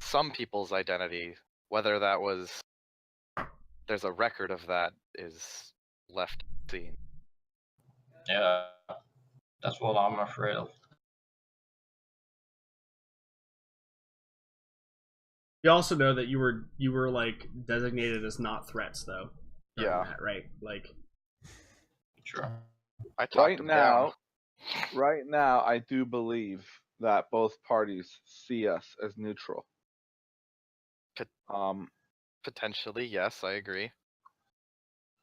some people's identity. Whether that was there's a record of that is left seen. Yeah, that's what I'm afraid of. You also know that you were like designated as not threats though. Yeah. That, right. Like. Sure. I talked Right him now, down. right now, I do believe that both parties see us as neutral. Potentially, yes, I agree.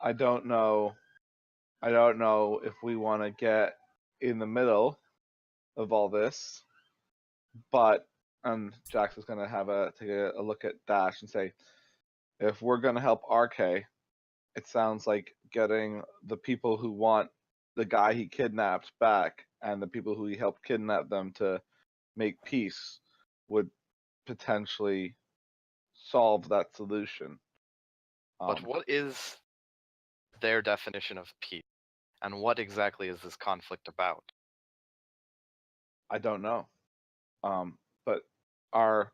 I don't know if we want to get in the middle of all this, but Jax is gonna take a look at Dash and say, if we're gonna help RK, it sounds like getting the people who want the guy he kidnapped back and the people who he helped kidnap them to make peace would potentially solve that solution. But what is their definition of peace? And what exactly is this conflict about? I don't know. But or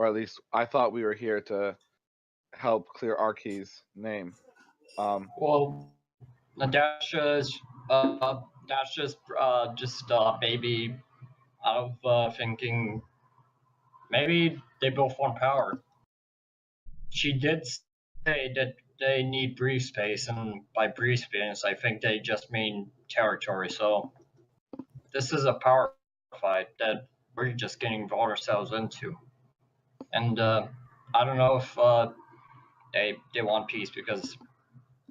at least I thought we were here to help clear Arky's name. Well, Dash is just maybe out of thinking maybe they both want power. She did say that they need brief space, and by brief space, I think they just mean territory. So this is a power fight that we're just getting involved ourselves into. And I don't know if they want peace, because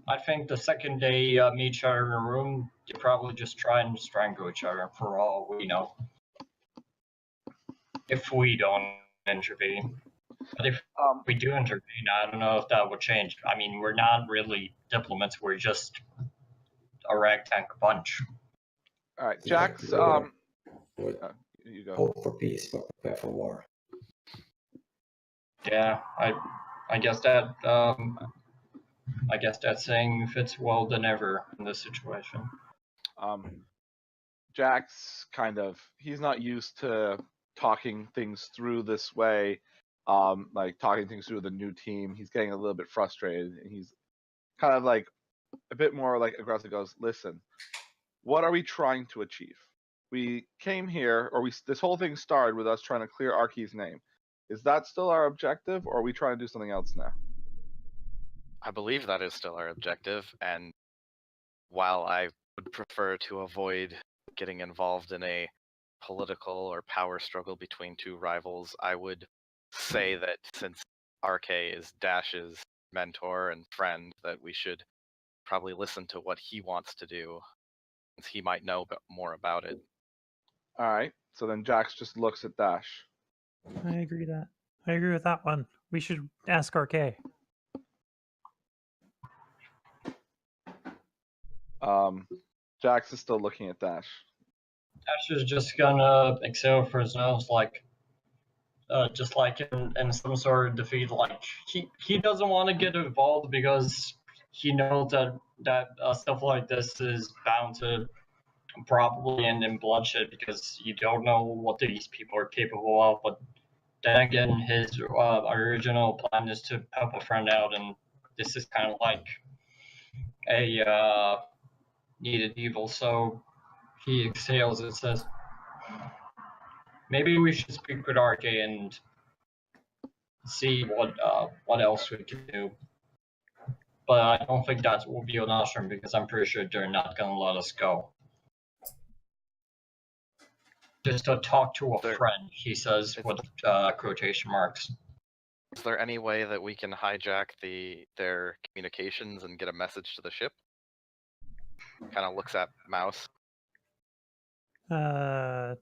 I think the second they meet each other in a room, they probably just try and strangle each other, for all we know. If we don't intervene. But if we do intervene, I don't know if that would change. I mean, we're not really diplomats, we're just a ragtag bunch. All right, Jax, you go. Hope for peace, but prepare for war. Yeah, I guess that saying fits well than ever in this situation. Jax he's not used to talking things through this way, like talking things through with a new team. He's getting a little bit frustrated, and he's kind of like a bit more like aggressive. Goes, listen, what are we trying to achieve? We came here, or this whole thing started with us trying to clear Arky's name. Is that still our objective, or are we trying to do something else now? I believe that is still our objective, and while I would prefer to avoid getting involved in a political or power struggle between two rivals, I would say that since RK is Dash's mentor and friend, that we should probably listen to what he wants to do, since he might know more about it. All right, so then Jax just looks at Dash. I agree with that one. We should ask RK. Jax is still looking at Dash. Dash is just gonna exhale for his nose, like just like in some sort of defeat. Like he doesn't want to get involved because he knows that stuff like this is bound to probably end in bloodshed, because you don't know what these people are capable of. But then again, his original plan is to help a friend out, and this is kind of like a needed evil. So he exhales and says, maybe we should speak with RK and see what else we can do. But I don't think that will be an option, because I'm pretty sure they're not gonna let us go. Just to talk to a friend, he says with quotation marks. Is there any way that we can hijack their communications and get a message to the ship? Kind of looks at Mouse. No.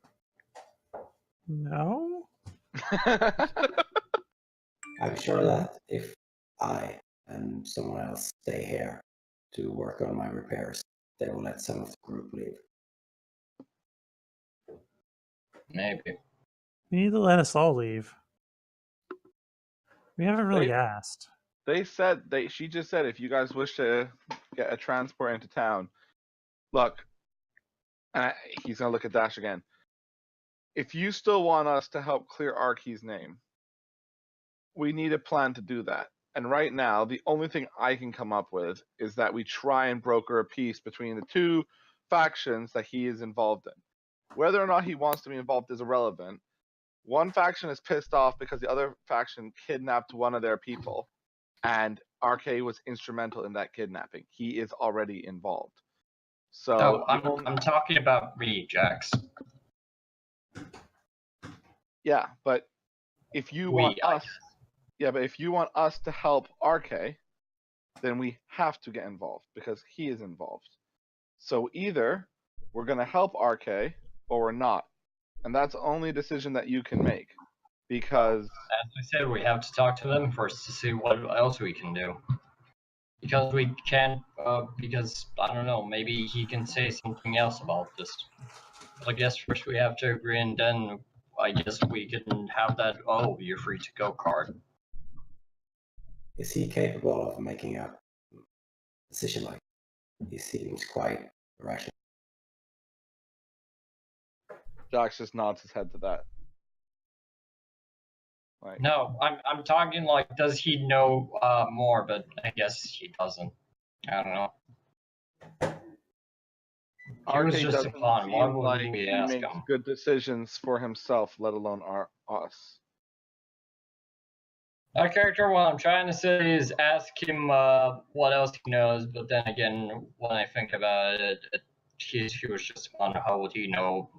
I'm sure that if I and someone else stay here to work on my repairs, they will let some of the group leave. Maybe. You need to let us all leave. We haven't really asked. They said she just said, if you guys wish to get a transport into town, look, he's gonna look at Dash again. If you still want us to help clear Arky's name, we need a plan to do that. And right now, the only thing I can come up with is that we try and broker a peace between the two factions that he is involved in. Whether or not he wants to be involved is irrelevant. One faction is pissed off because the other faction kidnapped one of their people, and RK was instrumental in that kidnapping. He is already involved. So No, I'm talking about me, Jax. yeah, but if you want us, but if you want us to help RK, then we have to get involved because he is involved. So either we're gonna help RK or we're not, and that's the only decision that you can make. Because as I said, we have to talk to them first to see what else we can do. Because we can't, because I don't know, maybe he can say something else about this. I guess first we have to agree, and then I guess we can have that, oh, you're free to go card. Is he capable of making a decision like that? He seems quite rational. Jax just nods his head to that. Like, No, I'm talking like, does he know more? But I guess he doesn't. I don't know. He was RK just a doesn't pawn. Why seem would like we he ask makes him? good decisions for himself, let alone us. That character, what I'm trying to say is ask him what else he knows, but then again, when I think about it, he was just on how would he know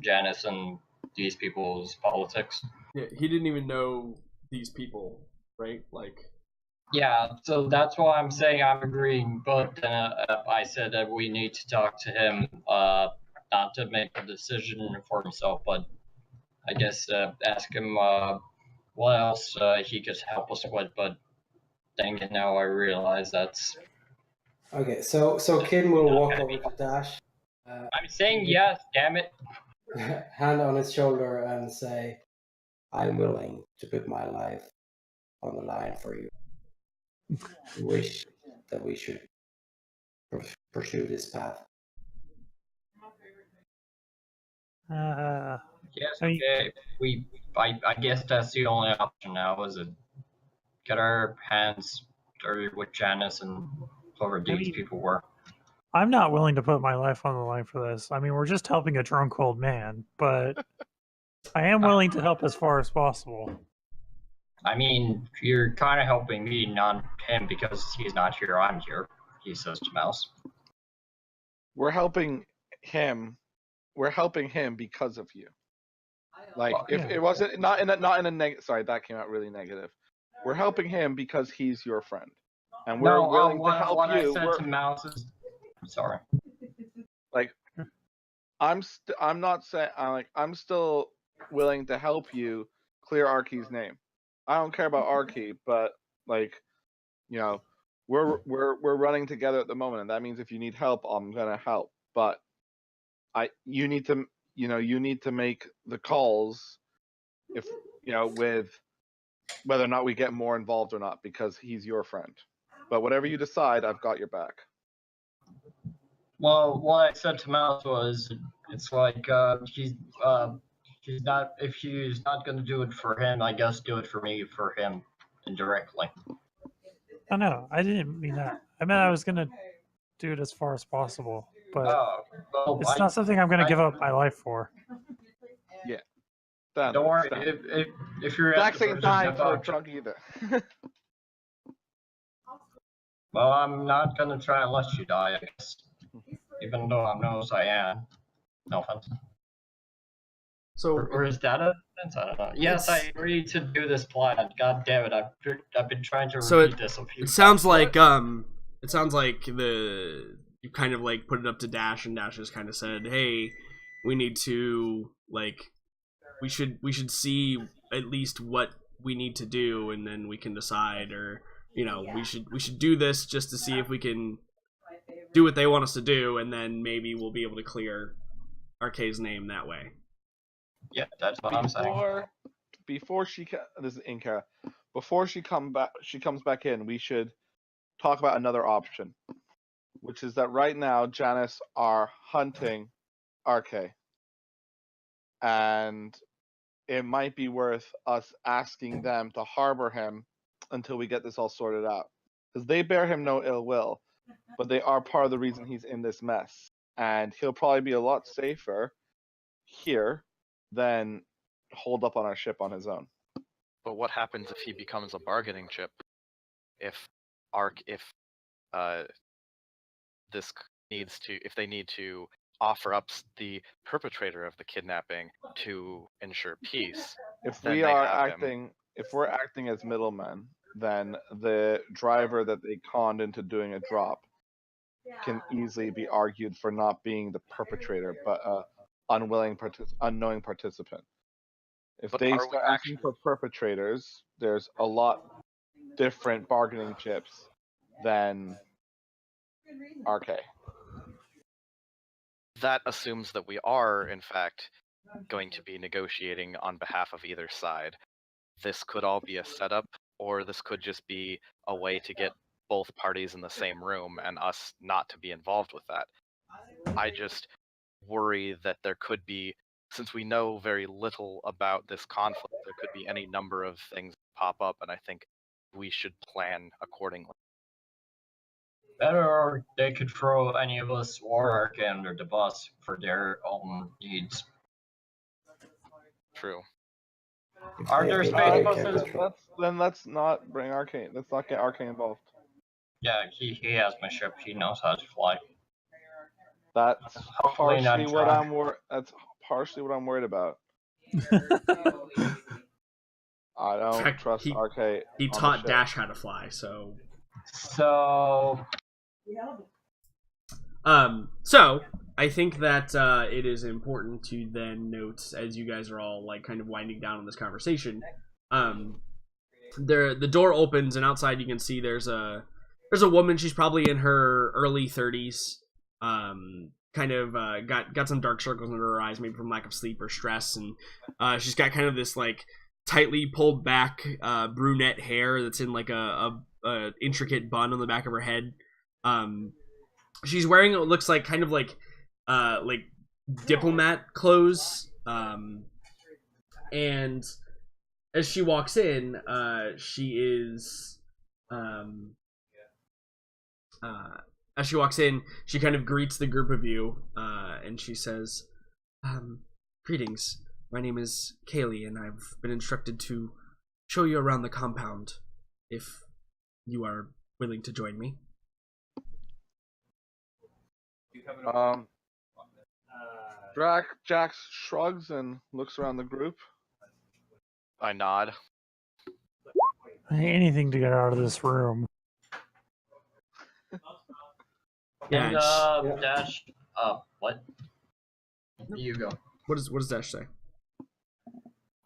Janice and these people's politics. Yeah, he didn't even know these people, right? Like, Yeah, so that's why I'm saying I'm agreeing, but then I said that we need to talk to him, not to make a decision for himself, but I guess ask him what else he could help us with, but dang it, now I realize that's... Okay, so Kin will walk over to Dash. I'm saying yes, damn it. Hand on his shoulder and say, I'm willing to put my life on the line for you. I wish that we should pursue this path. Yes, I mean- okay. I guess that's the only option now, is it? Get our hands dirty with Janice and whoever these people were. I'm not willing to put my life on the line for this. I mean, we're just helping a drunk old man, but I am willing to help as far as possible. I mean, you're kind of helping me, not him, because he's not here, I'm here, he says to Mouse. We're helping him. We're helping him because of you. Like, if it wasn't not in a negative. Sorry, that came out really negative. We're helping him because he's your friend, and we're willing to help what you. I said to Mouse is, I'm sorry. Like, I'm not saying I'm still willing to help you clear Arky's name. I don't care about Arky, but like, you know, we're running together at the moment, and that means if you need help, I'm gonna help. But you need to make the calls, if with whether or not we get more involved or not, because he's your friend. But whatever you decide, I've got your back. Well, what I said to Mouse was, it's like he's not, if he's not gonna do it for him, I guess do it for me, for him, indirectly. Oh no, I didn't mean that. I meant I was gonna do it as far as possible, but Well, it's not something I'm gonna give up my life for. Then, don't worry, if you're at Jack's the ain't verge dying of for a death, drunk either. well, I'm not gonna try and let you die, I guess. Even though I knows I am. No offense. so Or is that a offense? I don't know. Yes, I agreed to do this plan. God damn it! I've been trying to repeat this a few it times. sounds like you kind of like put it up to Dash, and Dash just kind of said, "Hey, we need to we should see at least what we need to do, and then we can decide, or we should do this just to see if we can do what they want us to do, and then maybe we'll be able to clear RK's name that way." Yeah, that's what I'm saying. Before this is Inka. Before she comes back in, we should talk about another option, which is that right now Janice are hunting RK, and it might be worth us asking them to harbor him until we get this all sorted out. Because they bear him no ill will, but they are part of the reason he's in this mess. And he'll probably be a lot safer here than holed up on our ship on his own. But what happens if he becomes a bargaining chip? If they need to offer up the perpetrator of the kidnapping to ensure peace, If then we they are have him. acting, if we're acting as middlemen, then the driver that they conned into doing a drop can easily be argued for not being the perpetrator, but a unknowing participant. If But they are we start asking for perpetrators, there's a lot different bargaining chips than RK. That assumes that we are, in fact, going to be negotiating on behalf of either side. This could all be a setup, or this could just be a way to get both parties in the same room and us not to be involved with that. I just worry that there could be, since we know very little about this conflict, there could be any number of things pop up, and I think we should plan accordingly. Better they could throw any of us or Arca under the bus for their own needs. True. Are there space buses? Let's not bring Arcane. Let's not get Arcane involved. Yeah, he has my ship. He knows how to fly. That's Hopefully not partially what drunk. That's partially what I'm worried about. I don't In fact, trust RK. He taught Dash how to fly, so. So I think that it is important to then note, as you guys are all like kind of winding down on this conversation, the door opens and outside you can see there's a woman. She's probably in her early 30s. Kind of got some dark circles under her eyes, maybe from lack of sleep or stress, and she's got kind of this like tightly pulled back brunette hair that's in like a intricate bun on the back of her head. She's wearing what looks like kind of like diplomat clothes, and as she walks in, she kind of greets the group of you, and she says, "Greetings. My name is Kaylee, and I've been instructed to show you around the compound, if you are willing to join me." Jax shrugs and looks around the group. I nod. Anything to get out of this room. and Yeah. Dash. What? You go. What does Dash say?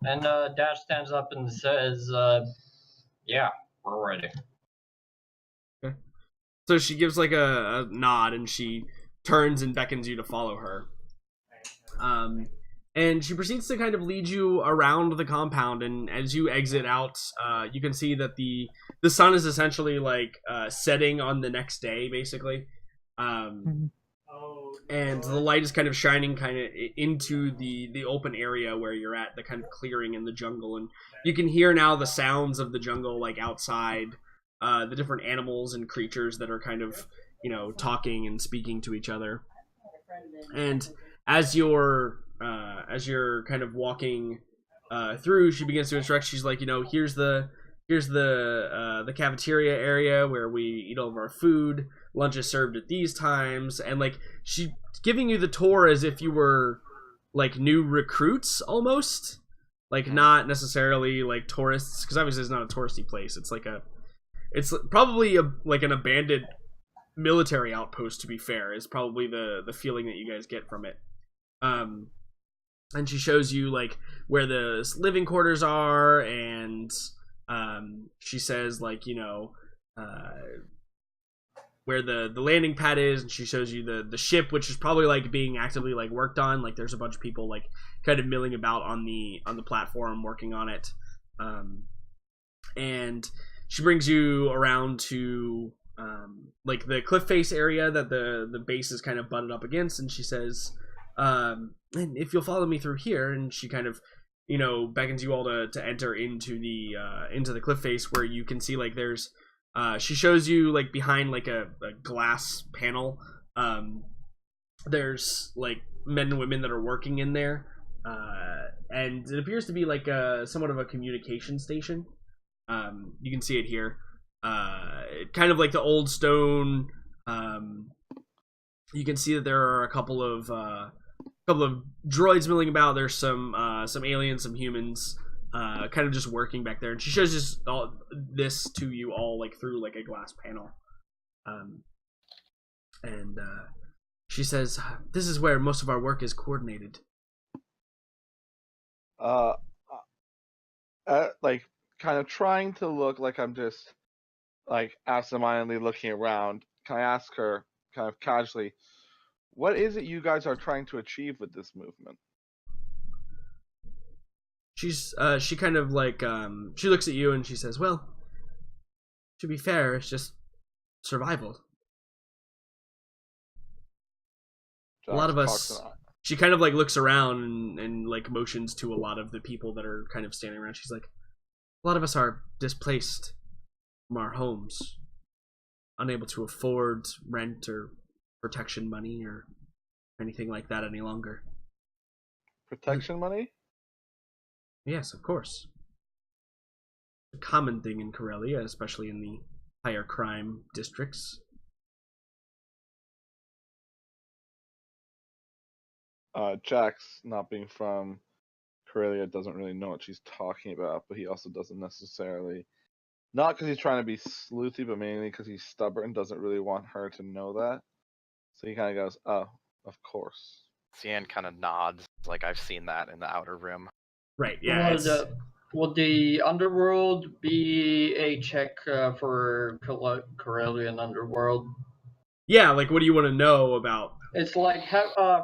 And Dash stands up and says, "Yeah, we're ready." Okay. So she gives like a nod and she turns and beckons you to follow her. And she proceeds to kind of lead you around the compound, and as you exit out, you can see that the sun is essentially like setting on the next day, basically. And the light is kind of shining kind of into the open area where you're at, the kind of clearing in the jungle, and you can hear now the sounds of the jungle like outside, the different animals and creatures that are kind of, you know, talking and speaking to each other. And as you're kind of walking through, she begins to instruct. She's like, you know, here's the cafeteria area where we eat all of our food. Lunch is served at these times, and like she's giving you the tour as if you were like new recruits almost, like not necessarily like tourists, because obviously it's not a touristy place. It's probably like an abandoned military outpost, to be fair, is probably the feeling that you guys get from it. And she shows you like where the living quarters are, and she says like, you know, where the landing pad is, and she shows you the ship, which is probably like being actively like worked on. Like there's a bunch of people like kind of milling about on the platform working on it. And she brings you around to like the cliff face area that the base is kind of butted up against, and she says, and if you'll follow me through here, and she kind of beckons you all to enter into the cliff face, where you can see like there's she shows you like behind like a glass panel, there's like men and women that are working in there, and it appears to be like somewhat of a communication station. You can see it here, kind of like the old stone. You can see that there are a couple of droids milling about. There's some aliens, some humans, kind of just working back there. And she shows this to you all like through like a glass panel, and she says, "This is where most of our work is coordinated." Like kind of trying to look like I'm just like absentmindedly looking around. Can I ask her kind of casually, what is it you guys are trying to achieve with this movement? She kind of like she looks at you and she says, "Well, to be fair, it's just survival. A lot of us." She kind of like looks around and like motions to a lot of the people that are kind of standing around. She's like, "A lot of us are displaced from our homes, unable to afford rent or protection money or anything like that any longer." Protection money? Yes, of course. A common thing in Corellia, especially in the higher crime districts. Jax, not being from Corellia, doesn't really know what she's talking about, but he also doesn't necessarily, not because he's trying to be sleuthy, but mainly because he's stubborn, doesn't really want her to know that. So he kind of goes, "Oh, of course." Cian kind of nods, like I've seen that in the outer rim. Right, yeah. Would the underworld be a check for Corellian underworld? Yeah, like what do you want to know about? It's like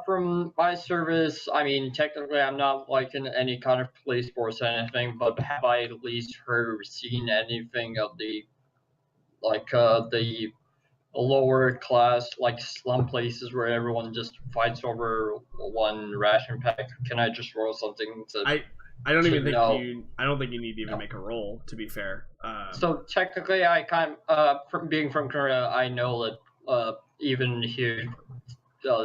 from my service. I mean, technically, I'm not like in any kind of police force or anything, but have I at least heard or seen anything of the lower class, like slum places where everyone just fights over one ration pack? Can I just roll something to? I don't even think know. I don't think you need to even make a roll, to be fair. So technically, I kind from being from Korea, I know that even here.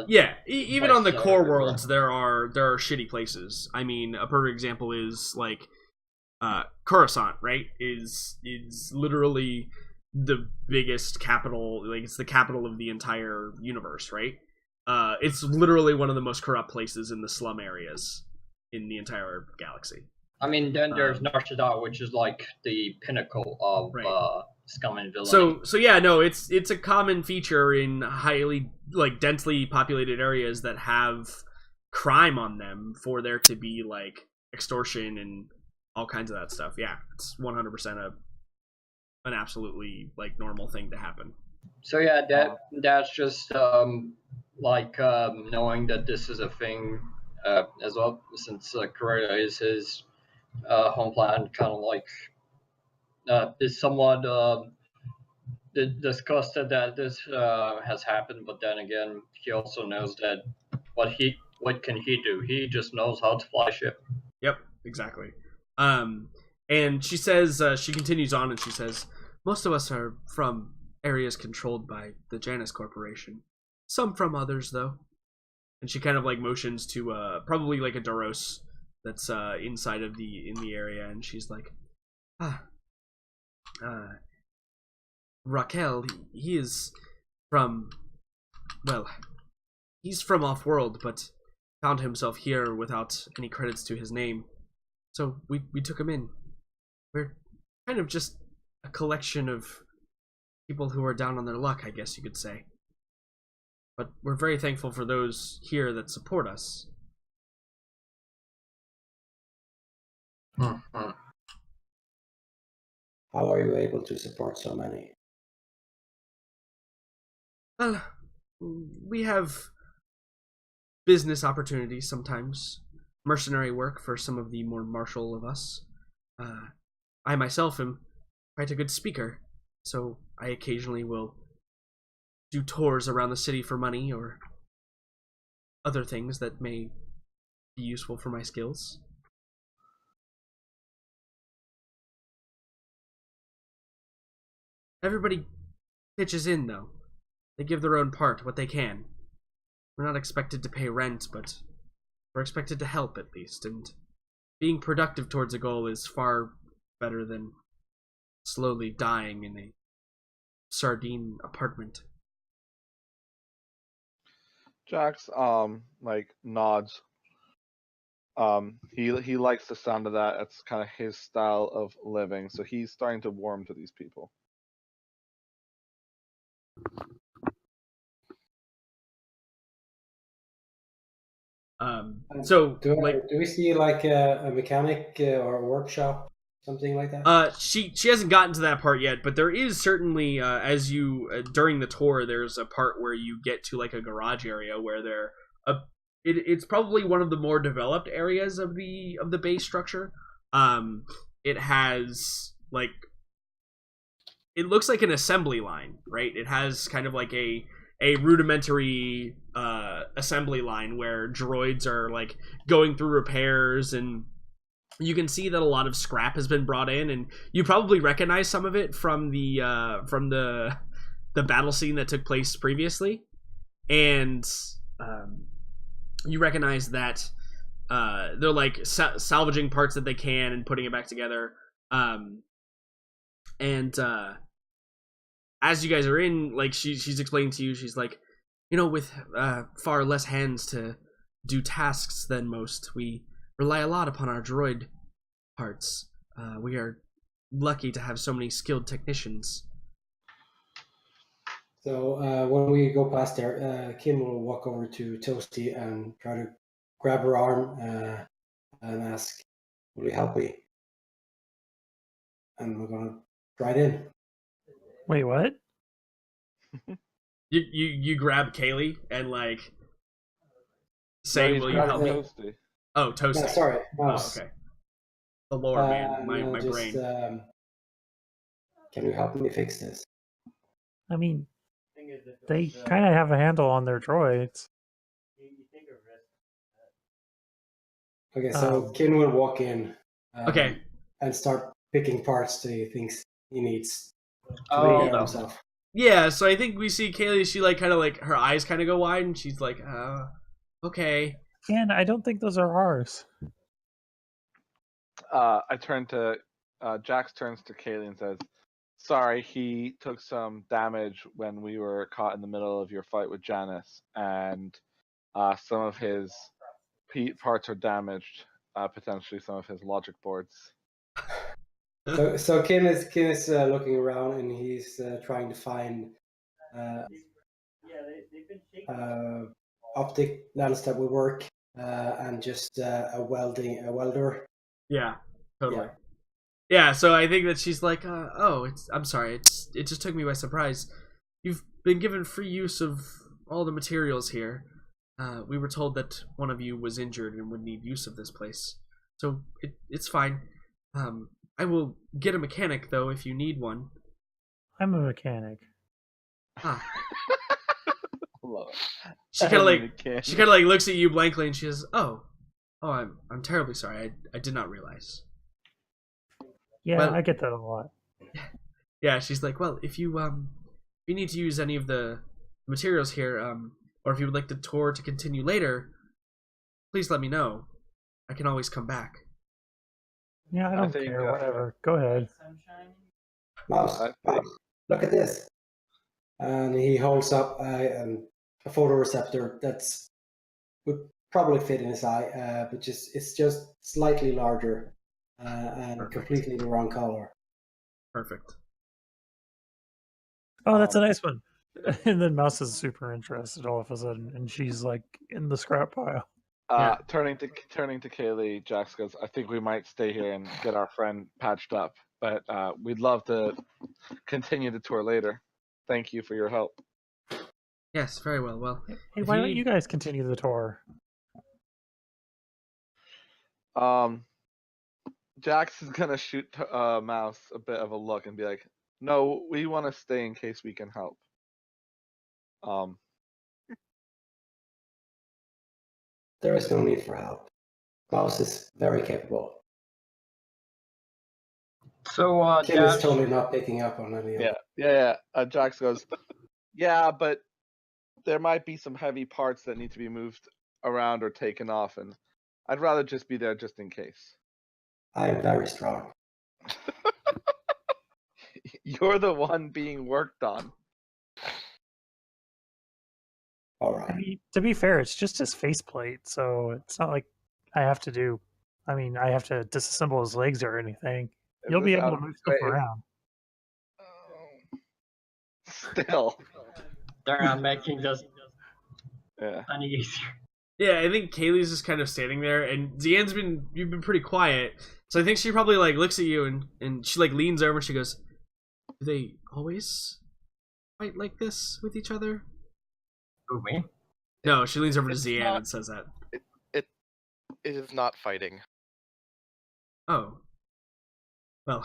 Yeah, even on the core worlds, there are shitty places. I mean, a perfect example is like Coruscant, right? Is literally the biggest capital. Like it's the capital of the entire universe, right? It's literally one of the most corrupt places in the slum areas in the entire galaxy. I mean, then there's Narshada, which is like the pinnacle of right. scum and villainy. So yeah, no, it's a common feature in highly like densely populated areas that have crime on them for there to be like extortion and all kinds of that stuff. Yeah, it's 100% an absolutely like normal thing to happen. So yeah, that's just knowing that this is a thing as well, since Korea is his homeland, kind of like is somewhat disgusted that this has happened, but then again, he also knows that what can he do? He just knows how to fly ship. Yep, exactly. And she says, she continues on and she says, most of us are from areas controlled by the Janus Corporation. Some from others, though. And she kind of like motions to probably like a Doros that's inside of in the area, and she's like, Raquel, he is from, well, he's from off-world, but found himself here without any credits to his name. So we took him in. We're kind of just a collection of people who are down on their luck, I guess you could say. But we're very thankful for those here that support us. How are you able to support so many? Well, we have business opportunities sometimes, mercenary work for some of the more martial of us. I myself am quite a good speaker, so I occasionally will do tours around the city for money or other things that may be useful for my skills. Everybody pitches in, though. They give their own part, what they can. We're not expected to pay rent, but we're expected to help at least, and being productive towards a goal is far better than slowly dying in a sardine apartment. Jax like nods. He likes the sound of that. It's kind of his style of living, so he's starting to warm to these people. So do like, do we see like a mechanic or a workshop, something like that? she hasn't gotten to that part yet, but there is certainly as you during the tour, there's a part where you get to like a garage area where it's probably one of the more developed areas of the base structure. It has like, it looks like an assembly line, right? It has kind of like a rudimentary assembly line where droids are like going through repairs, and you can see that a lot of scrap has been brought in, and you probably recognize some of it from the battle scene that took place previously, and you recognize that they're like salvaging parts that they can and putting it back together, and as you guys are in, like she's explaining to you, she's like, with far less hands to do tasks than most, we rely a lot upon our droid parts. We are lucky to have so many skilled technicians. So when we go past there, Kim will walk over to Toasty and try to grab her arm and ask, "Will you help me?" And we're gonna ride in. Wait, what? You grab Kaylee and like say, No, "Will you help me?" Toasty. Oh, Toasty. No, sorry. Oh, okay. The Lord, man, my just, brain. Can you help me fix this? I mean, they kind of have a handle on their droids. Okay, so Kim will walk in. Okay. And start picking parts that he thinks he needs to Oh, repair no. himself. Yeah, so I think we see Kaylee. She like kind of like her eyes kind of go wide, and she's like, okay." And I don't think those are ours. I turn to Jax turns to Kaylee and says, "Sorry, he took some damage when we were caught in the middle of your fight with Janice, and some of his parts are damaged. Potentially some of his logic boards." So Kim is looking around and he's trying to find optic lens that will work and just a welder. Yeah, totally. Yeah, so I think that she's like, I'm sorry, it just took me by surprise. You've been given free use of all the materials here. We were told that one of you was injured and would need use of this place, so it's fine. I will get a mechanic though if you need one. I'm a mechanic. Ah. Love it. She kind of like looks at you blankly and she says, "Oh, I'm terribly sorry. I did not realize." Yeah, Well, I get that a lot. Yeah, she's like, "Well, if you need to use any of the materials here, or if you would like the tour to continue later, please let me know. I can always come back." Yeah, I don't care. Whatever. Go ahead. Mouse, look at this. And he holds up a photoreceptor that's would probably fit in his eye, but it's just slightly larger and Perfect. completely the wrong color. Perfect. Oh, that's a nice one. And then Mouse is super interested all of a sudden, and she's like in the scrap pile. Turning to Kaylee, Jax goes, "I think we might stay here and get our friend patched up, but we'd love to continue the tour later. Thank you for your help." Yes, very well. Well, Hey, why don't you guys continue the tour? Jax is gonna shoot Mouse a bit of a look and be like, "No, we want to stay in case we can help." There is no need for help. Mouse is very capable. So, Kim is Dash, totally not picking up on any of Yeah, it. yeah. Jax goes, yeah, but there might be some heavy parts that need to be moved around or taken off, and I'd rather just be there just in case. I am very strong. You're the one being worked on. All I right. mean, to be fair, it's just his faceplate, so it's not like I have to do. I mean, I have to disassemble his legs or anything. Is You'll be this able out- to move stuff wait, is- around. Still. they're not making this Yeah. any easier. Yeah, I think Kaylee's just kind of standing there, and Zian's you've been pretty quiet, so I think she probably like looks at you and she like leans over and she goes, "Do they always fight like this with each other?" Who, me? No, she leans over to It's Zian not- and says that. It is not fighting. Oh, well,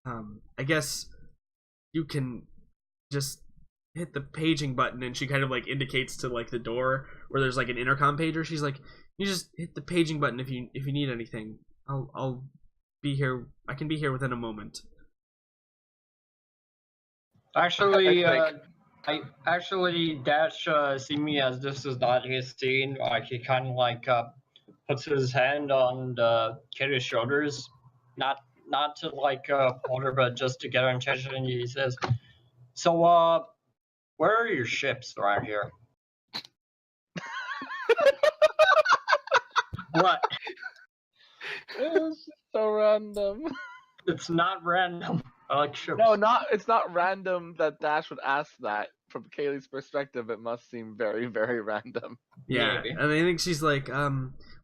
I guess you can just hit the paging button, and she kind of like indicates to like the door where there's like an intercom pager. She's like, "You just hit the paging button if you need anything. I'll be here. I can be here within a moment." Actually, I Dash see me as this is not his scene. He kind of like puts his hand on the kid's shoulders, not to like hold her, but just to get her attention. And he says, "So, where are your ships around here?" What? It's so random. It's not random. I like ships. No, it's not random that Dash would ask that. From Kaylee's perspective, it must seem very, very random. Yeah, Maybe. and I think she's like,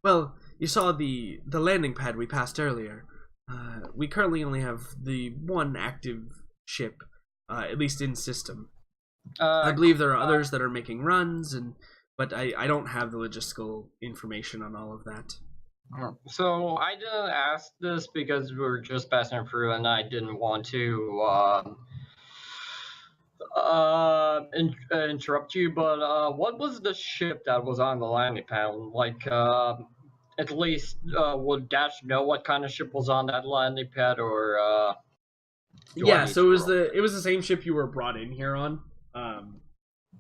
well, you saw the landing pad we passed earlier. We currently only have the one active ship, at least in system. I believe there are others that are making runs, but I don't have the logistical information on all of that. So I didn't ask this because we were just passing through, and I didn't want to interrupt you. But what was the ship that was on the landing pad? Like, at least would Dash know what kind of ship was on that landing pad, or do I Yeah, need so to it was the same ship you were brought in here on.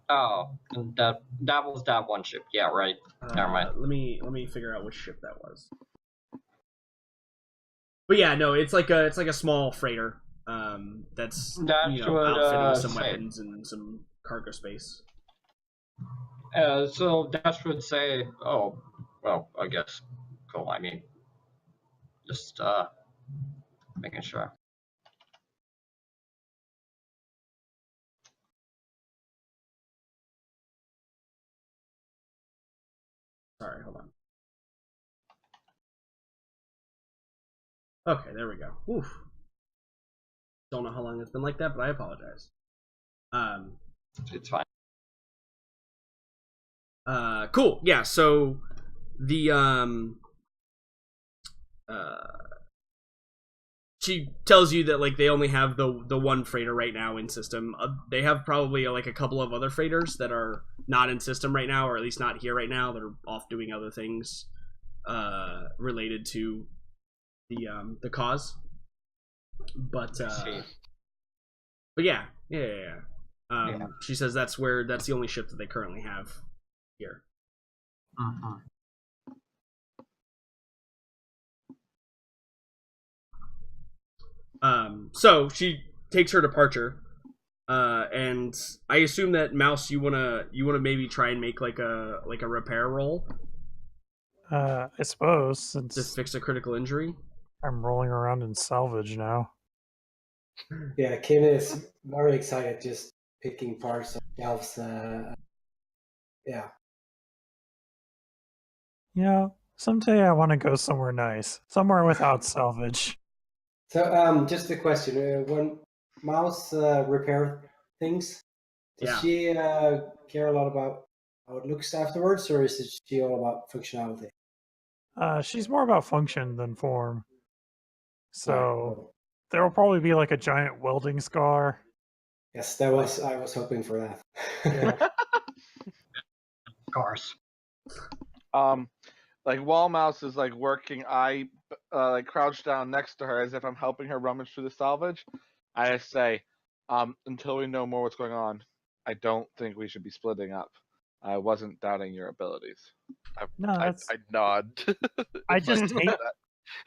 Oh, and that was that one ship. Yeah, right. Never mind. Let me figure out which ship that was. But yeah, no, it's like a small freighter. That's That you know, would, outfitted with some say- weapons and some cargo space. So Dash would say, "Oh, well, I guess cool. I mean, just making sure." Sorry, hold on. Okay, there we go. Oof. Don't know how long it's been like that, but I apologize. It's fine. Cool. Yeah, so the she tells you that like they only have the one freighter right now in system. They have probably like a couple of other freighters that are not in system right now, or at least not here right now. They're off doing other things related to the cause. But See. but yeah. She says that's the only ship that they currently have here. Mm-hmm. So she takes her departure, and I assume that Mouse, you wanna maybe try and make like a repair roll I suppose to since fix a critical injury. I'm rolling around in salvage now. Yeah, Kim is very excited just picking parts of shelves. Yeah. You know, someday I want to go somewhere nice, somewhere without salvage. So, just a question: when Mouse repair things, does Yeah. she care a lot about how it looks afterwards, or is she all about functionality? She's more about function than form. So Alright, there will probably be like a giant welding scar. yes, I was hoping for that. Yeah. Of course. Like while Mouse is like working, I like crouched down next to her as if I'm helping her rummage through the salvage. I say, until we know more what's going on, I don't think we should be splitting up. I wasn't doubting your abilities. No, I that's. nod. I If just can hate. say that.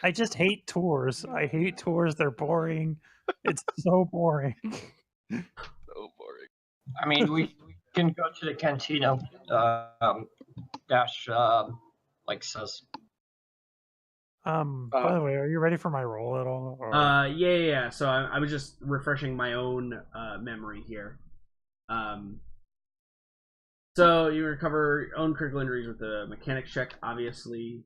I just hate tours. I hate tours. They're boring. It's so boring. So boring. I mean, we can go to the cantina. Dash like says. By the way, are you ready for my roll at all? Or... Yeah. So I was just refreshing my own memory here. So you recover your own critical injuries with a mechanics check, obviously.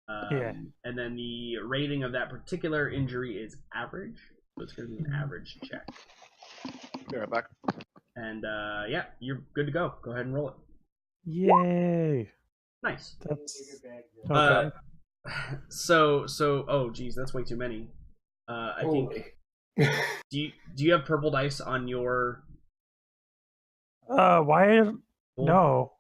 Yeah. And then the rating of that particular injury is average. So it's going to be an average check. Be right back. And yeah, you're good to go. Go ahead and roll it. Yay! Nice. That's okay. So oh geez, that's way too many. I think. Do you have purple dice on your? Why? Board? No,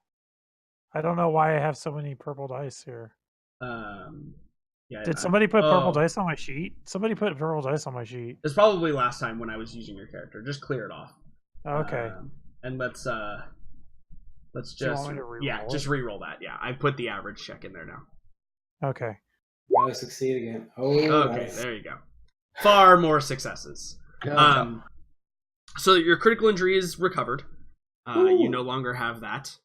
I don't know why I have so many purple dice here. Yeah. Did somebody put purple dice on my sheet? Somebody put purple dice on my sheet. It's probably last time when I was using your character. Just clear it off. Okay. And let's just just re-roll that. Yeah, I put the average check in there now. Okay. I succeed again. Oh, okay, nice. There you go. Far more successes. So your critical injury is recovered. You no longer have that.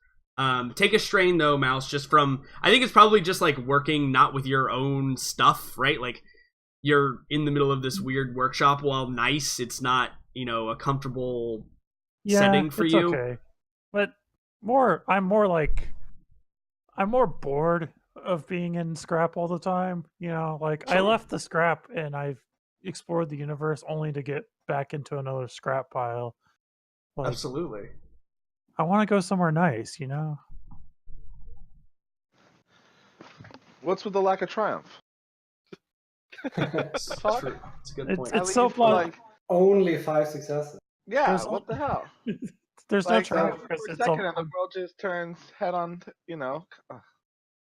Take a strain though, Mouse, just from, I think it's probably just like working not with your own stuff, right? Like you're in the middle of this weird workshop. While nice, it's not, a comfortable setting for you. Okay. But I'm more bored of being in scrap all the time. I left the scrap and I've explored the universe only to get back into another scrap pile. Absolutely. I want to go somewhere nice, What's with the lack of triumph? It's true. It's a good point. It's so like only 5 successes. Yeah, what the hell? There's no triumph. For a second, and the world just turns head on.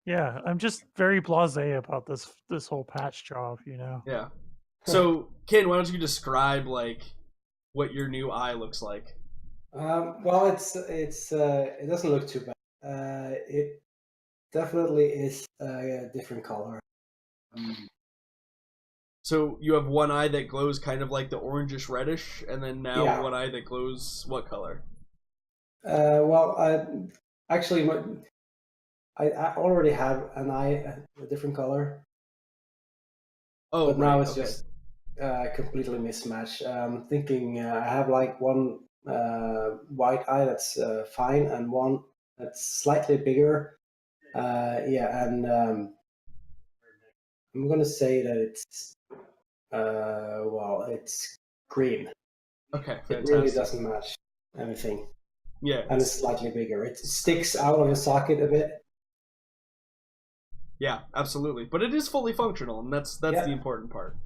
Yeah, I'm just very blasé about this whole patch job. Yeah. So, Ken, why don't you describe what your new eye looks like? Well, it doesn't look too bad. It definitely is a different color. So you have one eye that glows kind of like the orangish reddish, and then now one eye that glows what color? Well, actually, I already have an eye a different color. Oh, but now it's just completely mismatched. I'm thinking I have one white eye that's fine and one that's slightly bigger. And I'm gonna say that it's it's green. Okay, fantastic. It really doesn't match anything. Yeah, and it's slightly bigger. It sticks out of the socket a bit. Yeah, absolutely. But it is fully functional, and that's the important part.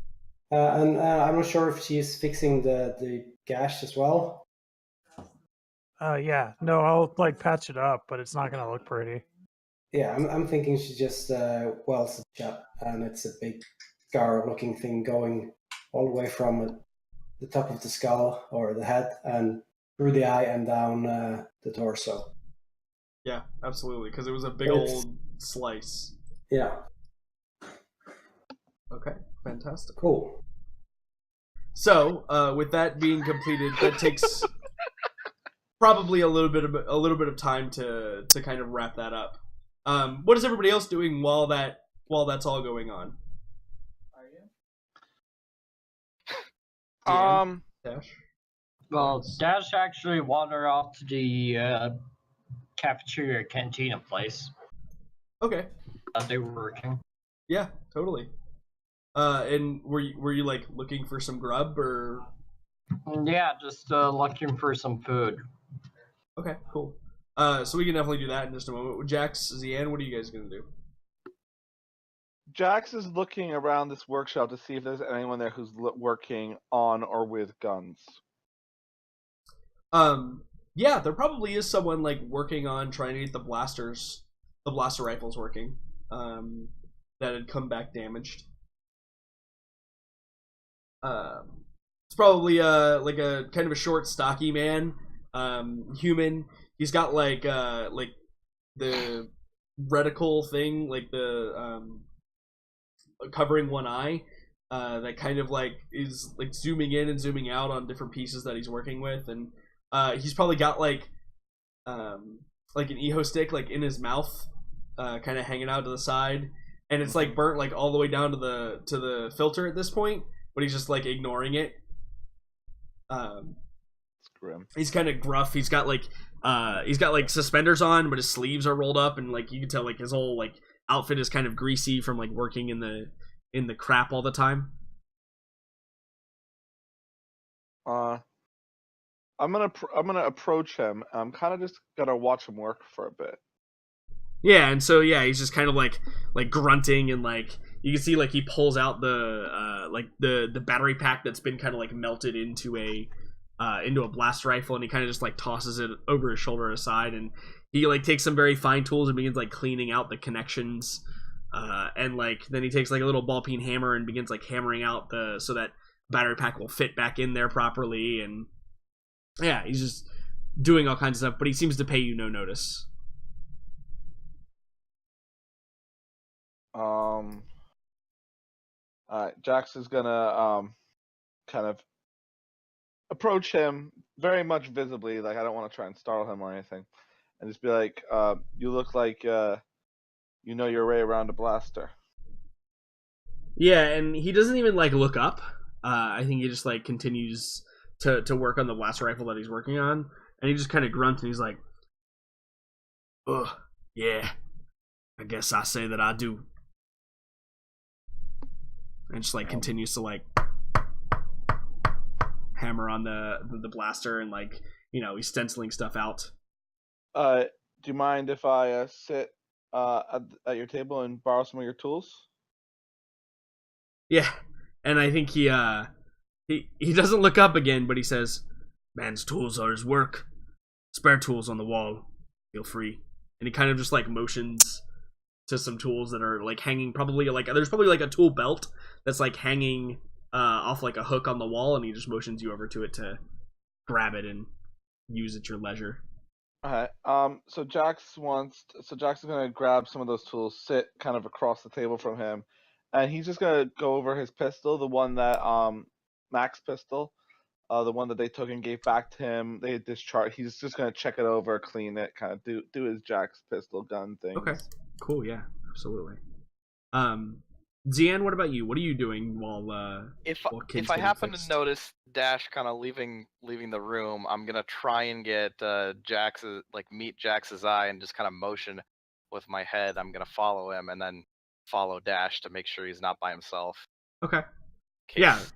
And I'm not sure if she's fixing the gash as well. Yeah. No, I'll patch it up, but it's not gonna look pretty. Yeah, I'm thinking she just welds it shut, and it's a big scar-looking thing going all the way from the top of the skull or the head and through the eye and down the torso. Yeah, absolutely, because it was a big old slice. Yeah. Okay, fantastic. Cool. So, with that being completed, that takes probably a little bit of time to kind of wrap that up. What is everybody else doing while that's all going on? Dash. Well, Dash actually wandered off to the cafeteria cantina place. Okay. They were working. Yeah, totally. And were you looking for some grub or? Yeah, just looking for some food. Okay, cool. So we can definitely do that in just a moment. Jax, Zian, what are you guys gonna do? Jax is looking around this workshop to see if there's anyone there who's working on or with guns. Yeah, there probably is someone working on trying to get the blaster rifles working. That had come back damaged. It's probably like a kind of a short, stocky man, human. He's got like the reticle thing, like the covering one eye, that kind of like is like zooming in and zooming out on different pieces that he's working with, and he's probably got like an eho stick like in his mouth, kind of hanging out to the side, and it's like burnt like all the way down to the filter at this point, but he's just like ignoring it. It's grim. He's kind of gruff. He's got like suspenders on, but his sleeves are rolled up, and like you can tell like his whole like outfit is kind of greasy from like working in the crap all the time. I'm gonna approach him. I'm kind of just gonna watch him work for a bit. Yeah, and so yeah, he's just kind of like grunting, and like you can see like he pulls out the battery pack that's been kind of like melted into a blast rifle, and he kind of just like tosses it over his shoulder aside, and he like takes some very fine tools and begins like cleaning out the connections, and like then he takes like a little ball peen hammer and begins like hammering out so that battery pack will fit back in there properly, and yeah, he's just doing all kinds of stuff, but he seems to pay you no notice. Jax is gonna kind of approach him very much visibly, like I don't want to try and startle him or anything, and just be like, you look like you know your way around a blaster. Yeah, and he doesn't even like look up. I think he just like continues to work on the blaster rifle that he's working on, and he just kind of grunts and he's like, "Ugh, yeah, I guess I say that I do." And just like continues to like hammer on the blaster, and like, you know, he's stenciling stuff out. Do you mind if I sit at your table and borrow some of your tools? Yeah, and I think he doesn't look up again, but he says, "Man's tools are his work. Spare tools on the wall. Feel free." And he kind of just like motions to some tools that are like hanging, probably like there's probably like a tool belt that's like hanging off like a hook on the wall, and he just motions you over to it to grab it and use at your leisure. Alright. So Jax is gonna grab some of those tools, sit kind of across the table from him, and he's just gonna go over his pistol, the one that Mac's pistol, the one that they took and gave back to him. They discharged. He's just gonna check it over, clean it, kind of do his Jax pistol gun thing. Okay, cool. Yeah, absolutely. Zian, what about you? What are you doing while If Kid's I getting happen fixed? to notice Dash kind of leaving the room, I'm gonna try and get meet Jax's eye and just kind of motion with my head. I'm gonna follow him and then follow Dash to make sure he's not by himself. Okay. In case Yeah. it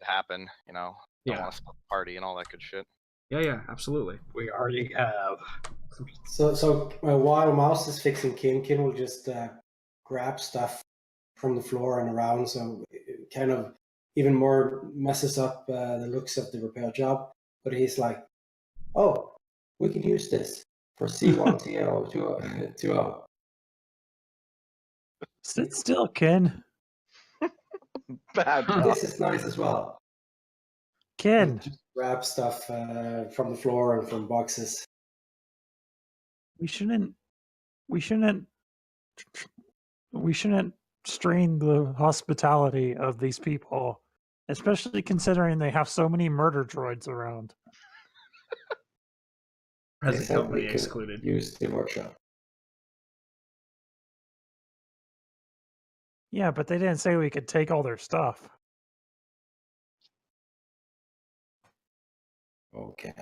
happen, you know. Don't Yeah. want to split the party and all that good shit. Yeah, absolutely. We already have. So while Mouse is fixing Kin will just grab stuff from the floor and around, so it kind of even more messes up the looks of the repair job. But he's like, "Oh, we can use this for C1TO20." Sit still, Ken. Bad job. This is nice as well. Ken. Just grab stuff from the floor and from boxes. We shouldn't strain the hospitality of these people, especially considering they have so many murder droids around. Present They said company we could excluded. use the workshop. Yeah, but they didn't say we could take all their stuff. Okay.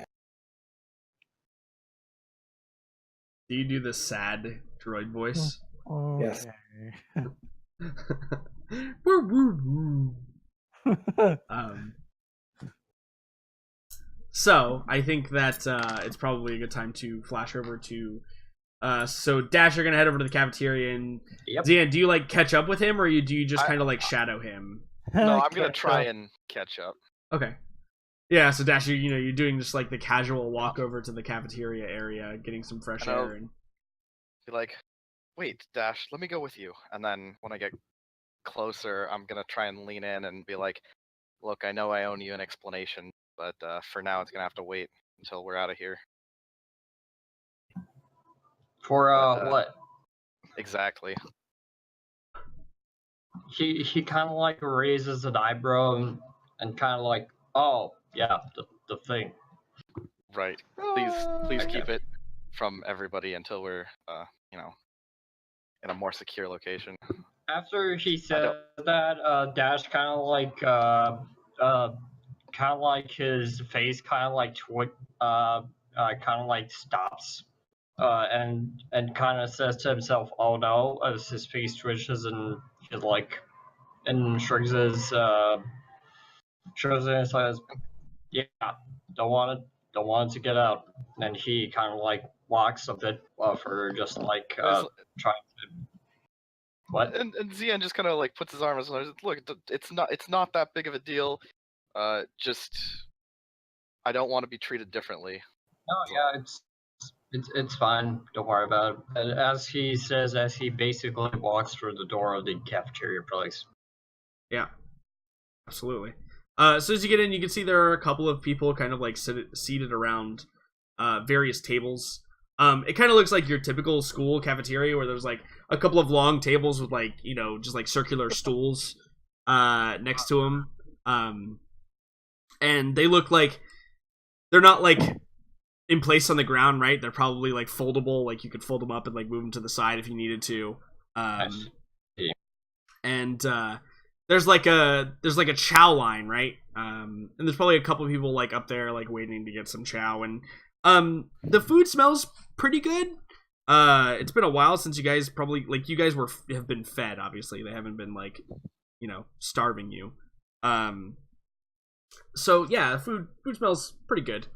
Do you do the sad droid voice? Okay. Yes. Woo, woo, woo. So I think that it's probably a good time to flash over to. So Dash, you're gonna head over to the cafeteria, and Yep. Zian, do you like catch up with him, or do you just kind of like shadow him? No, I'm gonna Catch try up. and catch up. Okay. Yeah, so Dash, you're doing just like the casual walk over to the cafeteria area, getting some fresh And I'll- air, and Be like, wait, Dash, let me go with you. And then when I get closer, I'm gonna try and lean in and be like, look, I know I owe you an explanation, but for now it's gonna have to wait until we're out of here. For But, what? Exactly. He kind of like raises an eyebrow and kind of like, oh yeah, the thing. Right. Please keep Okay. it from everybody until we're in a more secure location. After he said that, Dash kind of like his face kind of like kind of like stops, and kind of says to himself, "Oh no!" as his face twitches and he like and shrugs his and says, "Yeah, don't want it to get out." And he kind of like walks a bit further, just like trying to. What? And Zian just kind of like puts his arm around his, look, it's not that big of a deal. Just I don't want to be treated differently. Oh yeah, it's fine. Don't worry about it. And as he says, as he basically walks through the door of the cafeteria place. Yeah, absolutely. So as you get in, you can see there are a couple of people kind of like seated around various tables. It kind of looks like your typical school cafeteria where there's like a couple of long tables with like, just like circular stools next to them. And they look like they're not like in place on the ground, right? They're probably like foldable, like you could fold them up and like move them to the side if you needed to. And there's like a chow line, right? And there's probably a couple of people like up there like waiting to get some chow, and the food smells pretty good. It's been a while since you guys have been fed. Obviously, they haven't been like starving you. So yeah, food smells pretty good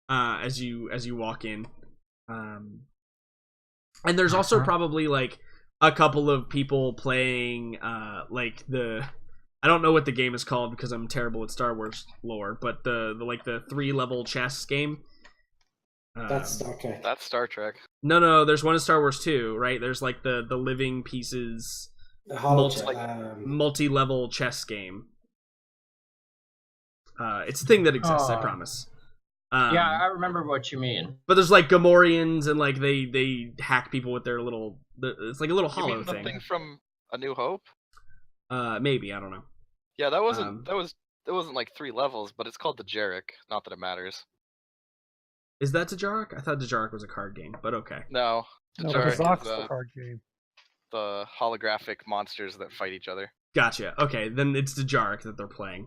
as you walk in. And there's also probably like a couple of people playing like I don't know what the game is called because I'm terrible at Star Wars lore, but the 3-level chess game. That's Star Trek. That's Star Trek. No, there's one in Star Wars too, right? There's like the living pieces multi-level chess game. It's a thing that exists, I promise. Yeah, I remember what you mean. But there's like Gamorreans and like they hack people with their little. It's like a little hollow the thing. thing from A New Hope. Maybe, I don't know. Yeah, that wasn't like 3 levels, but it's called the Jarek. Not that it matters. Is that Dejarik? I thought Dejarik was a card game, but okay. No, Dejarik is the the card game. The holographic monsters that fight each other. Gotcha. Okay, then it's Dejarik that they're playing.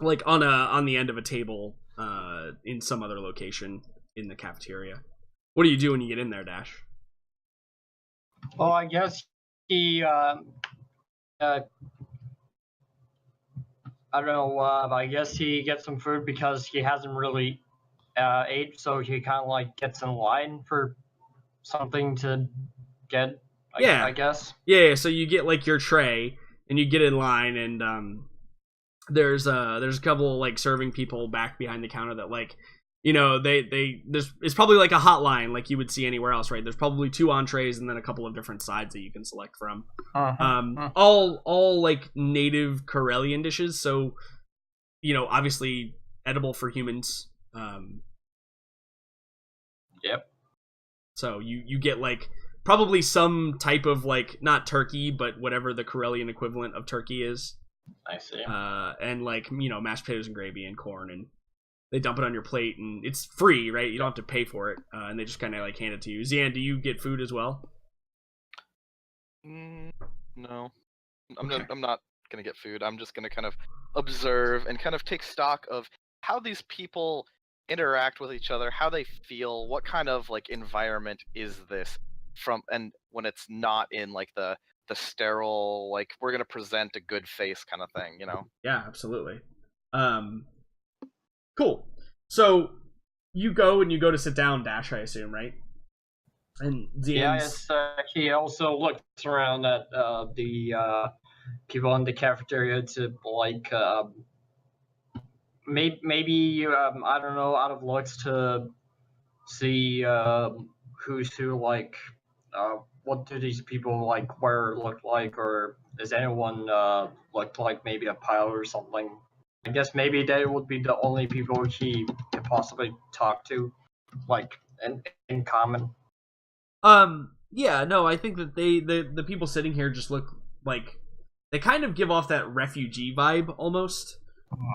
Like on the end of a table in some other location in the cafeteria. What do you do when you get in there, Dash? Well, I guess he I don't know. I guess he gets some food because he hasn't really ate, so he kind of like gets in line for something to get. I guess. Yeah. So you get like your tray and you get in line, and there's a couple like serving people back behind the counter that like it's probably like a hotline like you would see anywhere else, right? There's probably 2 entrees and then a couple of different sides that you can select from. All like native Corellian dishes, so obviously edible for humans. Yep. So you get like probably some type of like not turkey, but whatever the Corellian equivalent of turkey is. I see. And like mashed potatoes and gravy and corn, and they dump it on your plate, and it's free, right? You don't have to pay for it, and they just kind of like hand it to you. Zian, do you get food as well? No, I'm not gonna get food. I'm just gonna kind of observe and kind of take stock of how these people interact with each other, how they feel, what kind of like environment is this and when it's not in like the sterile, like we're gonna present a good face kind of thing, Yeah, absolutely. Cool. So you go to sit down, Dash, I assume, right? And yes, he also looks around at the people in the cafeteria to like maybe I don't know, out of looks to see who's who, like what do these people like wear look like, or does anyone look like maybe a pilot or something? I guess maybe they would be the only people he could possibly talk to, like in common. Yeah, no, I think that the people sitting here just look like they kind of give off that refugee vibe almost.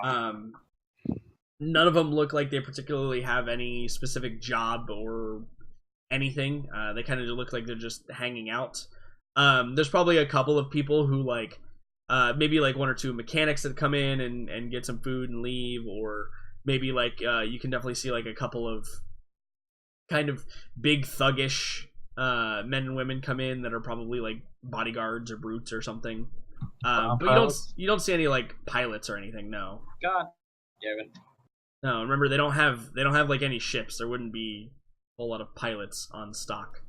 None of them look like they particularly have any specific job or anything. They kind of look like they're just hanging out. There's probably a couple of people who like maybe like one or two mechanics that come in and get some food and leave, or maybe like you can definitely see like a couple of kind of big thuggish men and women come in that are probably like bodyguards or brutes or something. But you don't see any like pilots or anything. No. God damn it. No, remember they don't have like any ships. There wouldn't be a whole lot of pilots on stock.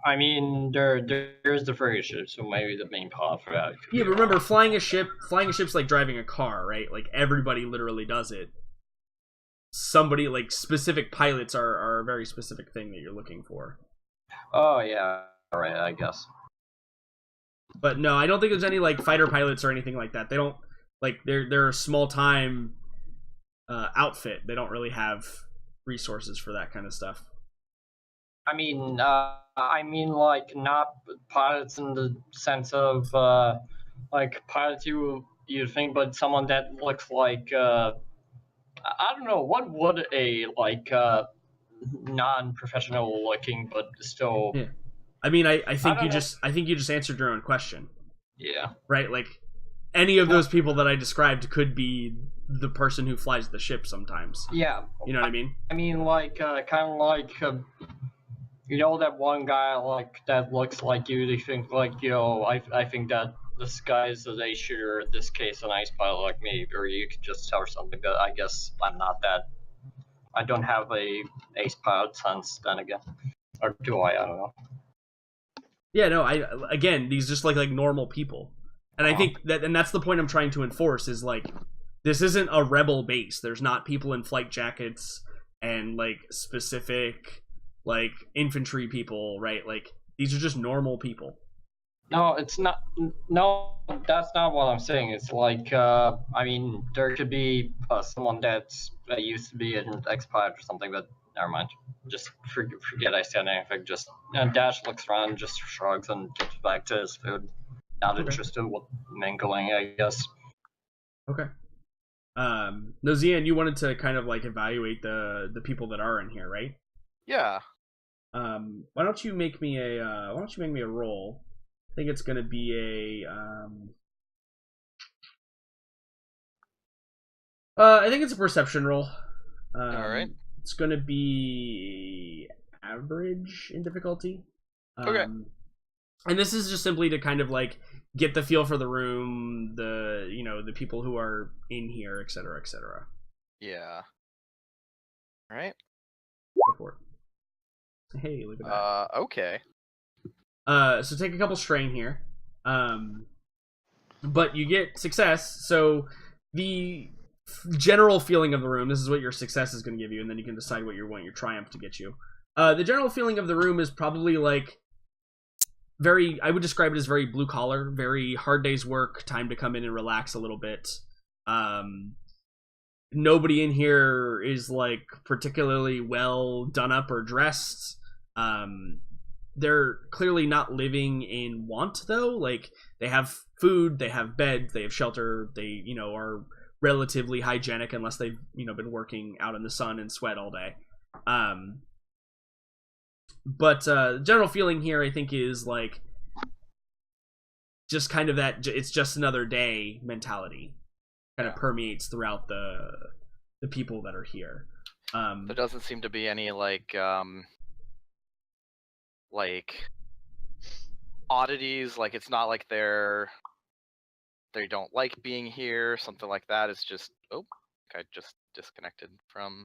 I mean, there's the frigate ship, so maybe the main pilot for that. Yeah, but remember, flying a ship's like driving a car, right? Like everybody literally does it. Somebody like specific pilots are a very specific thing that you're looking for. Oh yeah, all right, I guess. But no, I don't think there's any like fighter pilots or anything like that. They don't like they're a small time outfit. They don't really have resources for that kind of stuff. I mean, like not pilots in the sense of like pilots you think, but someone that looks like I don't know, what would a like non-professional looking but still. Yeah. I mean, I think you just answered your own question. Yeah. Right, like any of those people that I described could be the person who flies the ship sometimes. Yeah. You know what I mean? I mean, like kind of like. You know that one guy like that looks like you. They think like, yo, I think that this guy is a ace shooter. In this case, an ice pilot like me, or you could just tell something. But I guess I'm not that. I don't have a ace pilot sense. Then again, or do I? I don't know. Yeah, no. Again, these just like normal people, and I think that's the point I'm trying to enforce is like this isn't a rebel base. There's not people in flight jackets and like specific. Like infantry people, right? Like these are just normal people. No, it's not. No, that's not what I'm saying. It's like, I mean, there could be someone that's used to be an ex-pilot or something, but never mind. Just forget I said anything. Just Dash looks around, just shrugs, and gets back to his food. Not interested with mingling, I guess. Okay. No, Zian, you wanted to kind of like evaluate the people that are in here, right? Yeah. Why don't you make me a roll? I think it's gonna be I think it's a perception roll. All right. It's gonna be average in difficulty. Okay. And this is just simply to kind of like get the feel for the room, the people who are in here, etc., etc. Yeah. All right. Go for it. Hey, look at that. Okay. So take a couple strain here. But you get success, so the general feeling of the room, this is what your success is going to give you, and then you can decide what you want your triumph to get you. The general feeling of the room is probably like I would describe it as very blue collar, very hard day's work, time to come in and relax a little bit. Nobody in here is like particularly well done up or dressed. They're clearly not living in want though. Like they have food, they have beds, they have shelter, they are relatively hygienic unless they've been working out in the sun and sweat all day. But the general feeling here I think is like just kind of that it's just another day mentality kind of permeates throughout the people that are here. There doesn't seem to be any like oddities. Like it's not like they don't like being here, something like that. It's just I just disconnected from.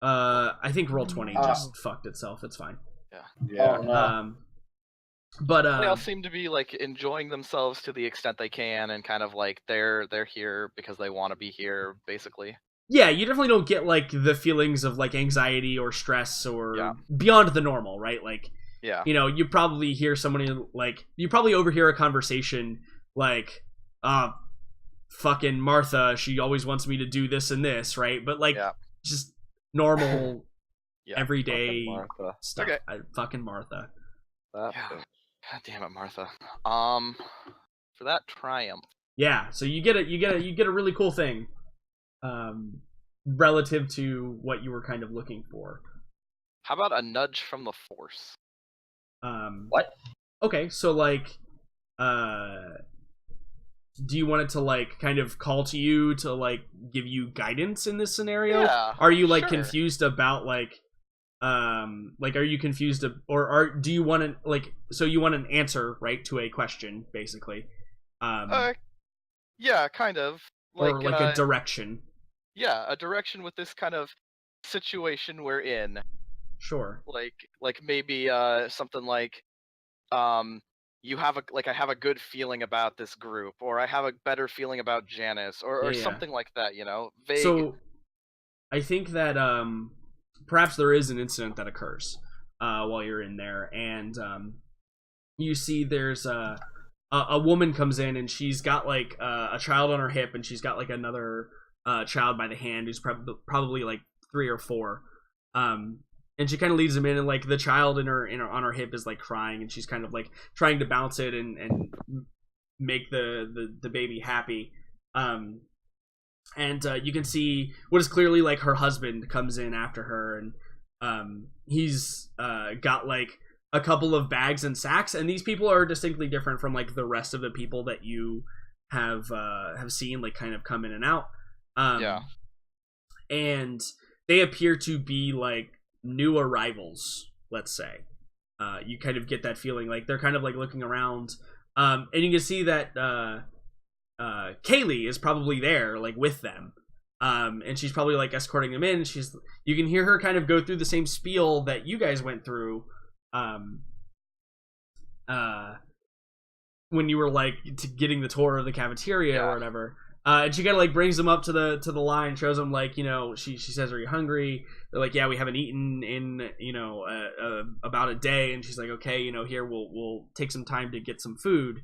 I think Roll20 just fucked itself. It's fine. Yeah. Oh, no. But they all seem to be like enjoying themselves to the extent they can, and kind of like they're here because they want to be here, basically. Yeah, you definitely don't get like the feelings of like anxiety or stress or beyond the normal, right? Like Yeah. you know, you probably hear somebody like you probably overhear a conversation like, fucking Martha, she always wants me to do this and this, right? But like Yeah. just normal Yeah. everyday Fucking Martha. stuff. Okay. Fucking Martha. That Yeah. bitch. God damn it, Martha. For that triumph. Yeah, so you get a really cool thing, relative to what you were kind of looking for. How about a nudge from the Force? What? Okay, so like, do you want it to like kind of call to you to like give you guidance in this scenario? Yeah, Are you like sure. confused about like are you confused or do you want to like, so you want an answer, right, to a question basically? Yeah, kind of. Or like a direction. Yeah, a direction with this kind of situation we're in. Sure. Like maybe something like you have I have a good feeling about this group, or I have a better feeling about Janice, or Yeah. something like that, you know? Vague. So I think that perhaps there is an incident that occurs while you're in there, and you see there's a woman comes in and she's got like a child on her hip, and she's got like another child by the hand who's probably like 3 or 4, and she kind of leads them in, and like the child in her on her hip is like crying, and she's kind of like trying to bounce it and make the baby happy, and you can see what is clearly like her husband comes in after her, and he's got like a couple of bags and sacks, and these people are distinctly different from like the rest of the people that you have seen like kind of come in and out. Yeah. And they appear to be like new arrivals, let's say. You kind of get that feeling like they're kind of like looking around, and you can see that Kaylee is probably there like with them, and she's probably like escorting them in. You can hear her kind of go through the same spiel that you guys went through when you were like getting the tour of the cafeteria or whatever. And she kind of like brings them up to the line, shows them like, you know, she says, "Are you hungry?" They're like, "Yeah, we haven't eaten in, you know, about a day." And she's like, "Okay, you know, here we'll take some time to get some food."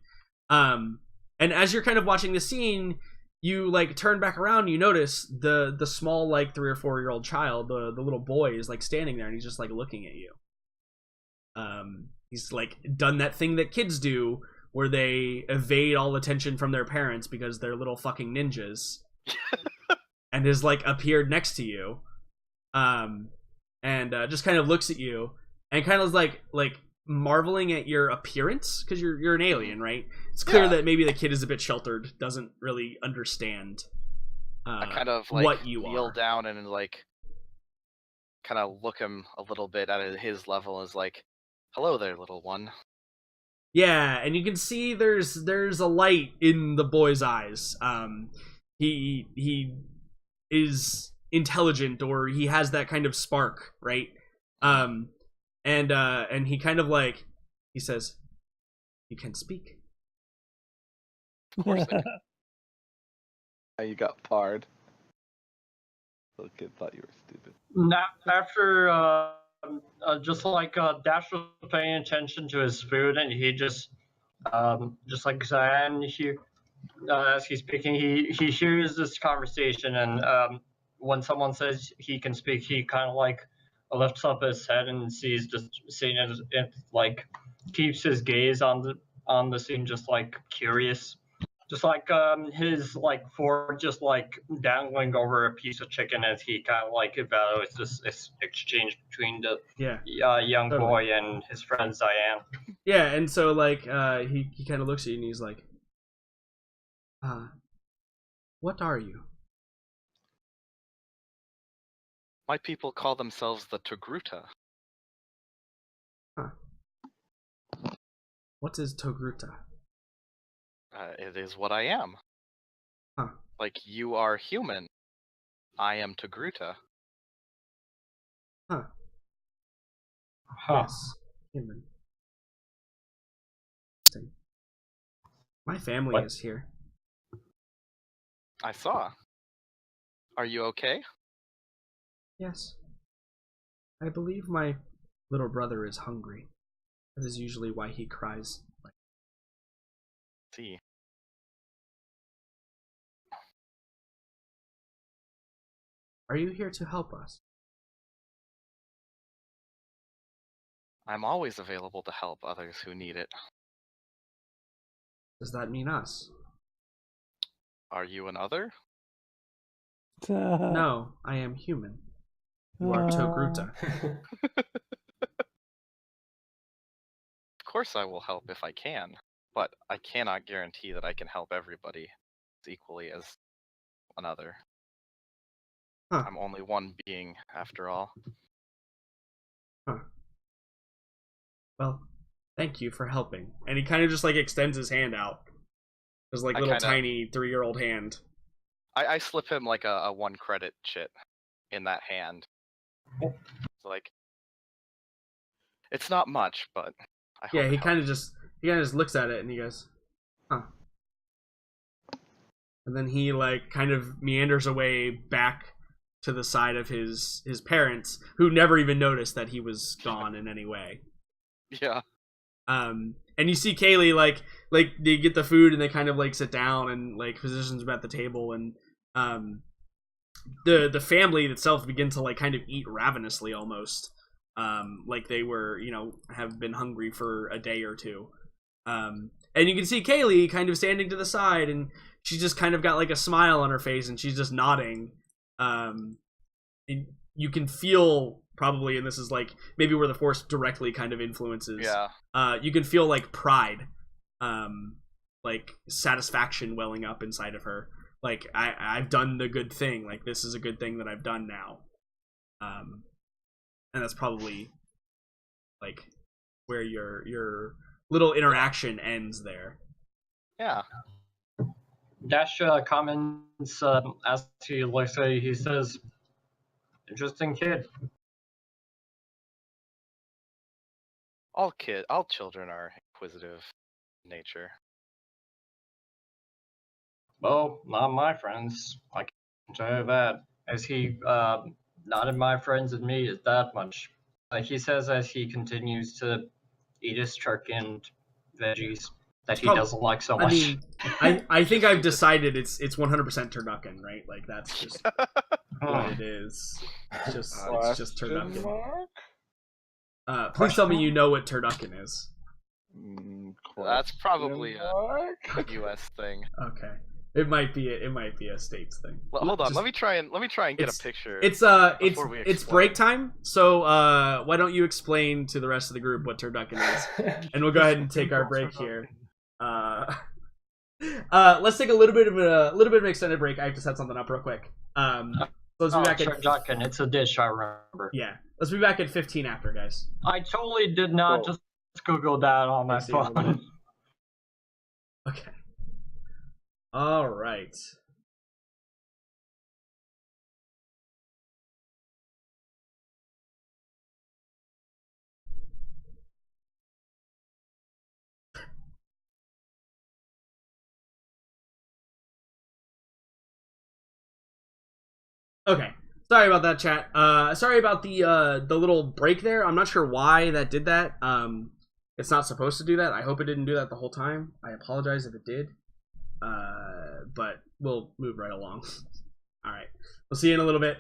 And as you're kind of watching the scene, you like turn back around, and you notice the small like 3 or 4-year-old child, the little boy, is like standing there, and he's just like looking at you. He's like done that thing that kids do, where they evade all attention from their parents because they're little fucking ninjas, and has like appeared next to you, and just kind of looks at you and kind of like marveling at your appearance, because you're an alien, right? It's clear that maybe the kid is a bit sheltered, doesn't really understand I kind of like what you kneel are. down and like kind of look him a little bit at his level, and is like, "Hello there, little one." Yeah, and you can see there's a light in the boy's eyes. He is intelligent, or he has that kind of spark, right? And he kind of like, he says, "You can speak." Of course I can. How you got parred. Little kid thought you were stupid. Now, after just like Dash was paying attention to his food, and he just like Zion, as he's speaking, he hears this conversation, and when someone says he can speak, he kind of like lifts up his head and sees it, like keeps his gaze on the scene, just like curious. Just like his like fork just like dangling over a piece of chicken as he kind of like evaluates this exchange between the young totally. boy and his friend Zion. Yeah, and so like he kind of looks at you and he's like, "What are you?" My people call themselves the Togruta. Huh. What is Togruta? It is what I am. Huh. Like, you are human. I am Togruta. Huh. Huh. Yes, human. Interesting. My family What? is here. I saw. Are you okay? Yes. I believe my little brother is hungry. That is usually why he cries. See. Are you here to help us? I'm always available to help others who need it. Does that mean us? Are you another? No, I am human. You are Togruta. Of course I will help if I can, but I cannot guarantee that I can help everybody as equally as another. Huh. I'm only one being, after all. Huh. Well, thank you for helping. And he kind of just like extends his hand out. His like little tiny 3-year-old hand. I slip him like a 1 credit chit in that hand. It's like, it's not much, but I hope Yeah, he it kind of helps. just looks at it and he goes, huh. And then he like kind of meanders away back to the side of his parents, who never even noticed that he was gone in any way. Yeah. And you see Kaylee like they get the food and they kind of like sit down and like positions him at the table, and the family itself begin to like kind of eat ravenously almost, like they were, you know, have been hungry for a day or two. And you can see Kaylee kind of standing to the side, and she just kind of got like a smile on her face, and she's just nodding. And you can feel probably, and this is like maybe where the Force directly kind of influences. Yeah. You can feel like pride, like satisfaction welling up inside of her. Like I've done the good thing. Like this is a good thing that I've done now. And that's probably like where your little interaction ends there. Yeah. Dash comments as he looks at you, he says, "Interesting kid." All children are inquisitive in nature. Well, not my friends. I can tell you that. As he nodded my friends and me is that much. He says as he continues to eat his turkey and veggies that he doesn't like so much. I mean, I think I've decided it's 100% turducken, right? Like that's just what it is. It's just turducken. Please tell me you know what turducken is. That's probably a U.S. thing. Okay, it might be a states thing. Well, hold on, let me try and get a picture. It's break time, so why don't you explain to the rest of the group what turducken is, and we'll go ahead and take our break here. Let's take a little bit of an extended break. I have to set something up real quick. Let's be back at turducken. It's a dish, I remember. Yeah, let's be back at 15 after, guys. I totally did not just Google that on my phone. Okay. All right. Okay. Sorry about that, chat. Sorry about the little break there. I'm not sure why that did that. It's not supposed to do that. I hope it didn't do that the whole time. I apologize if it did. But we'll move right along. All right. We'll see you in a little bit.